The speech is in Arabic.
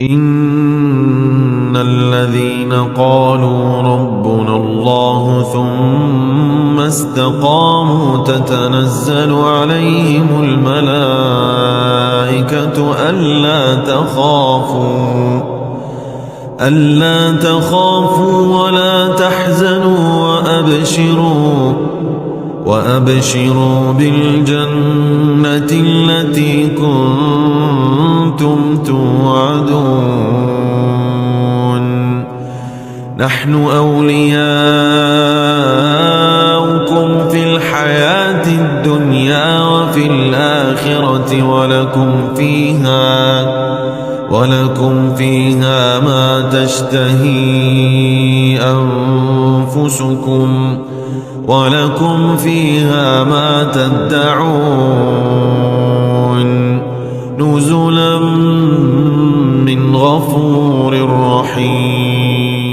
إن الذين قالوا ربنا الله ثم استقاموا تتنزل عليهم الملائكة ألا تخافوا ولا تحزنوا وأبشروا بالجنة التي كنتم توعدون نحن أولياؤكم في الحياة الدنيا وفي الآخرة ولكم فيها ما تشتهي أنفسكم ولكم فيها ما تدعون نزلا من غفور رحيم.